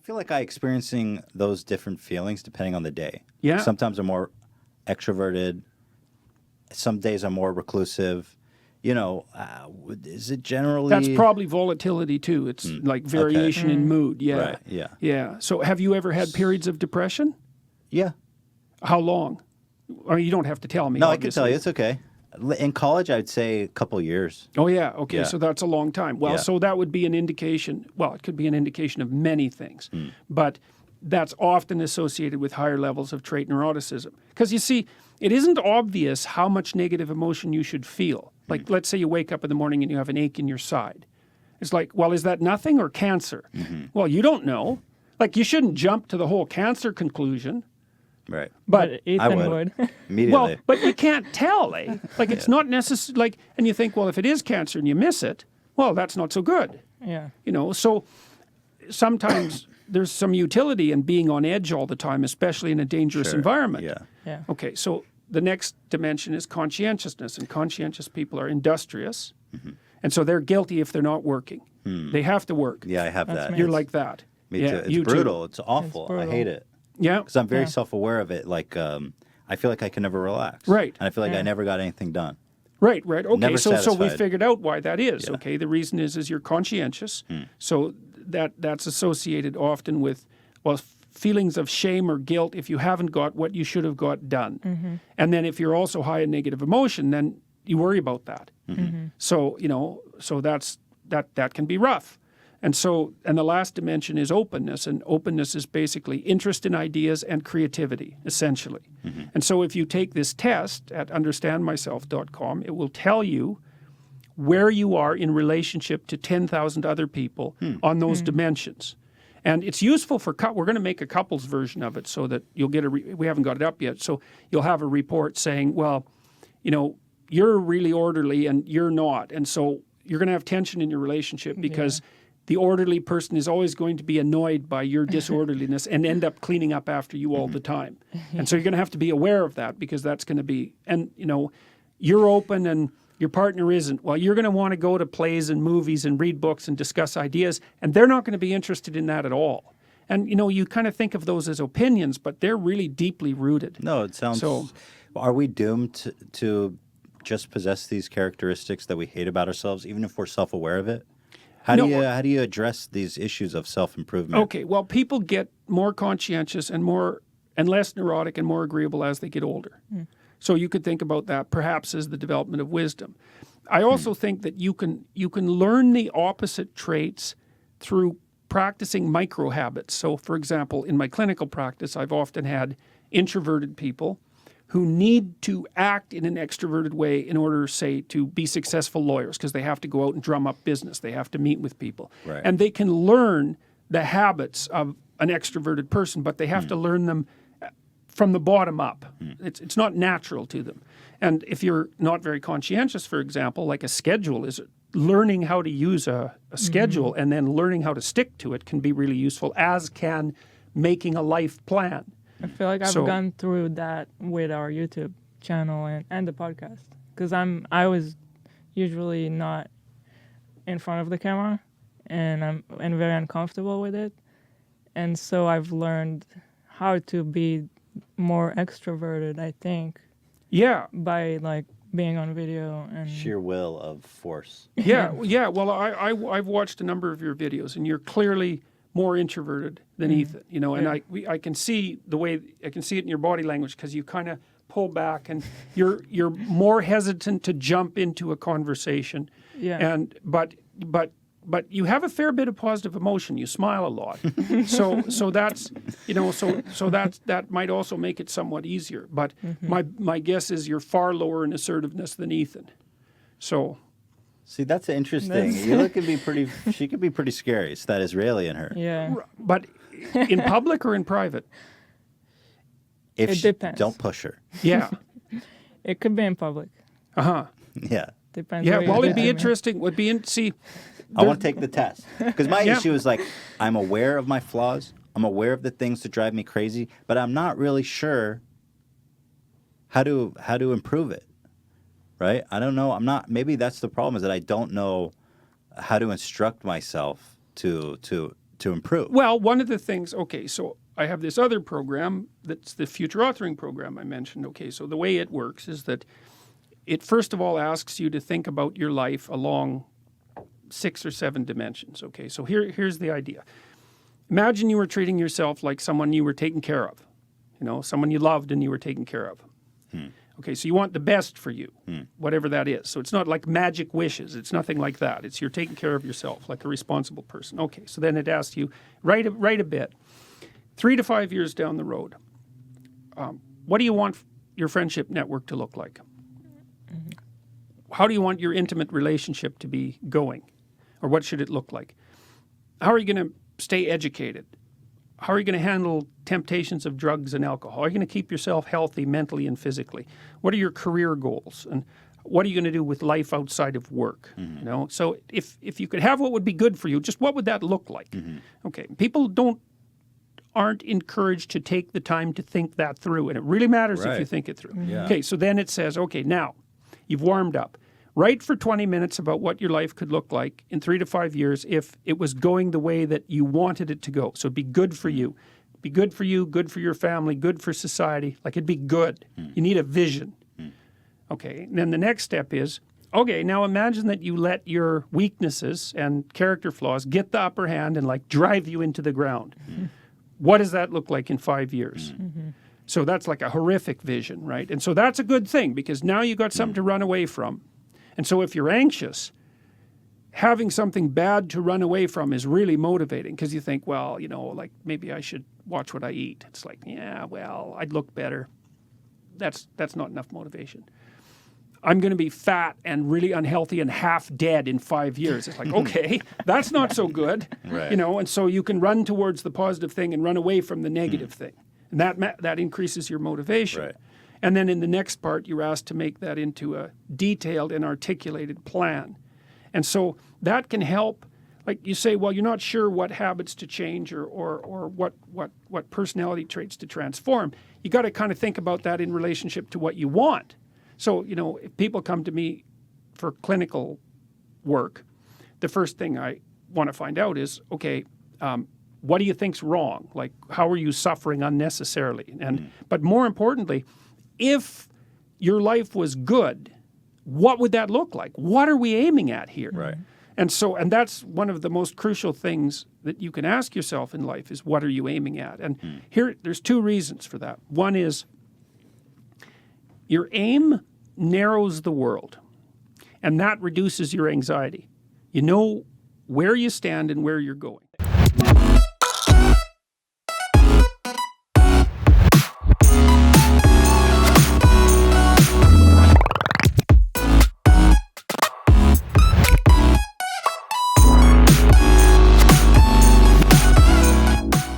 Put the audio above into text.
feel like I experiencing those different feelings depending on the day. Yeah. Sometimes I'm more extroverted. Some days I'm more reclusive. Is it generally... That's probably volatility too. It's like variation in mood. Yeah. Right, yeah. Yeah. So have you ever had periods of depression? Yeah. How long? Or you don't have to tell me. No, obviously. I can tell you. It's okay. In college, I'd say a couple years. Oh, yeah. Okay. Yeah. So that's a long time. Well, Yeah. so that would be an indication. Well, it could be an indication of many things. But that's often associated with higher levels of trait neuroticism. Because you see, it isn't obvious how much negative emotion you should feel. Like, let's say you wake up in the morning and you have an ache in your side. It's like, well, is that nothing or cancer? Well, you don't know. Like, you shouldn't jump to the whole cancer conclusion. Right. But Ethan would. Immediately. well, but you can't tell, eh? Like, it's not necessary. Like, and you think, well, if it is cancer and you miss it, well, that's not so good. Yeah. So sometimes there's some utility in being on edge all the time, especially in a dangerous environment. Yeah. Yeah. Okay, so the next dimension is conscientiousness, and conscientious people are industrious, and so they're guilty if they're not working. They have to work. Yeah, I have that. me. You're like that. Me Yeah, too. you It's brutal. It's awful. I brutal. hate it. Yeah. Because I'm very self-aware of it. Like, I feel like I can never relax. Right. And I feel like I never got anything done. Right. Okay, Never so we satisfied. figured out why that is. Yeah. Okay, the reason is you're conscientious. So that's associated often with feelings of shame or guilt if you haven't got what you should have got done. And then if you're also high in negative emotion, then you worry about that. So so that can be rough. And the last dimension is openness, and openness is basically interest in ideas and creativity, essentially. And so if you take this test at understandmyself.com, it will tell you where you are in relationship to 10,000 other people on those dimensions. And it's useful for we're going to make a couples version of it so that you'll get we haven't got it up yet, so you'll have a report saying, well, you're really orderly and you're not, and so you're going to have tension in your relationship because the orderly person is always going to be annoyed by your disorderliness and end up cleaning up after you all the time. And so you're going to have to be aware of that, because that's going to be, and you're open and your partner isn't. Well, you're going to want to go to plays and movies and read books and discuss ideas, and they're not going to be interested in that at all. And you kind of think of those as opinions, but they're really deeply rooted. No, it sounds... So, are we doomed to just possess these characteristics that we hate about ourselves, even if we're self-aware of it? How do you address these issues of self-improvement? Okay, well, people get more conscientious and less neurotic and more agreeable as they get older. So you could think about that perhaps as the development of wisdom. I also think that you can learn the opposite traits through practicing micro habits. So, for example, in my clinical practice, I've often had introverted people who need to act in an extroverted way in order, say, to be successful lawyers, because they have to go out and drum up business. They have to meet with people. Right. And they can learn the habits of an extroverted person, but they have to learn them from the bottom up. It's not natural to them. And if you're not very conscientious, for example, like a schedule is learning how to use a schedule and then learning how to stick to it can be really useful, as can making a life plan. I feel like I've gone through that with our YouTube channel and the podcast, because I was usually not in front of the camera, and I'm very uncomfortable with it, and so I've learned how to be more extroverted, I think. Yeah. By like being on video and Sheer will of force. Yeah. Well, I've watched a number of your videos, and you're clearly more introverted than Ethan, and I can see I can see it in your body language, because you kind of pull back and you're more hesitant to jump into a conversation. Yeah. And but you have a fair bit of positive emotion. You smile a lot. so that's that might also make it somewhat easier. But my guess is you're far lower in assertiveness than Ethan. So See, that's interesting. You can be pretty. She could be pretty scary. It's that Israeli in her. yeah. But in public or in private? If It depends. Don't push her. Yeah. It could be in public. Yeah. Depends. Yeah. what Well, you're it'd be doing. interesting. See, I want to take the test, because my Yeah. issue is like, I'm aware of my flaws. I'm aware of the things that drive me crazy, but I'm not really sure how to improve it. Right? I don't know. Maybe that's the problem, is that I don't know how to instruct myself to to improve. Well, one of the things, okay, so I have this other program that's the future authoring program I mentioned. Okay, so the way it works is that it first of all asks you to think about your life along 6 or 7 dimensions. Okay, so here's the idea. Imagine you were treating yourself like someone you were taking care of, someone you loved and you were taking care of. Okay, so you want the best for you, whatever that is. So it's not like magic wishes. It's nothing like that. It's you're taking care of yourself like a responsible person. Okay, so then it asks you, write a bit. 3 to 5 years down the road, what do you want your friendship network to look like? How do you want your intimate relationship to be going? Or what should it look like? How are you going to stay educated? How are you going to handle temptations of drugs and alcohol? Are you going to keep yourself healthy mentally and physically? What are your career goals? And what are you going to do with life outside of work? So if you could have what would be good for you, just what would that look like? Okay, people aren't encouraged to take the time to think that through, and it really matters if you think it through. Yeah. Okay, so then it says, okay, now you've warmed up. Write for 20 minutes about what your life could look like in 3 to 5 years if it was going the way that you wanted it to go. So it'd be good for you. Be good for you, good for your family, good for society. Like it'd be good. You need a vision. Okay, and then the next step is, okay, now imagine that you let your weaknesses and character flaws get the upper hand and like drive you into the ground. What does that look like in 5 years? So that's like a horrific vision, right? And so that's a good thing because now you got something to run away from. And so if you're anxious, having something bad to run away from is really motivating because you think, well, like maybe I should watch what I eat. It's like, yeah, well, I'd look better. That's not enough motivation. I'm going to be fat and really unhealthy and half dead in 5 years. It's like, okay, that's not so good. Right. And so you can run towards the positive thing and run away from the negative thing. And that increases your motivation. Right. And then in the next part, you're asked to make that into a detailed and articulated plan. And so that can help, like you say, well, you're not sure what habits to change or what personality traits to transform. You got to kind of think about that in relationship to what you want. So, if people come to me for clinical work, the first thing I want to find out is, okay, what do you think's wrong? Like, how are you suffering unnecessarily? But more importantly, if your life was good, what would that look like? What are we aiming at here? Right. And that's one of the most crucial things that you can ask yourself in life is what are you aiming at? And there's 2 reasons for that. One is your aim narrows the world, and that reduces your anxiety. You know where you stand and where you're going.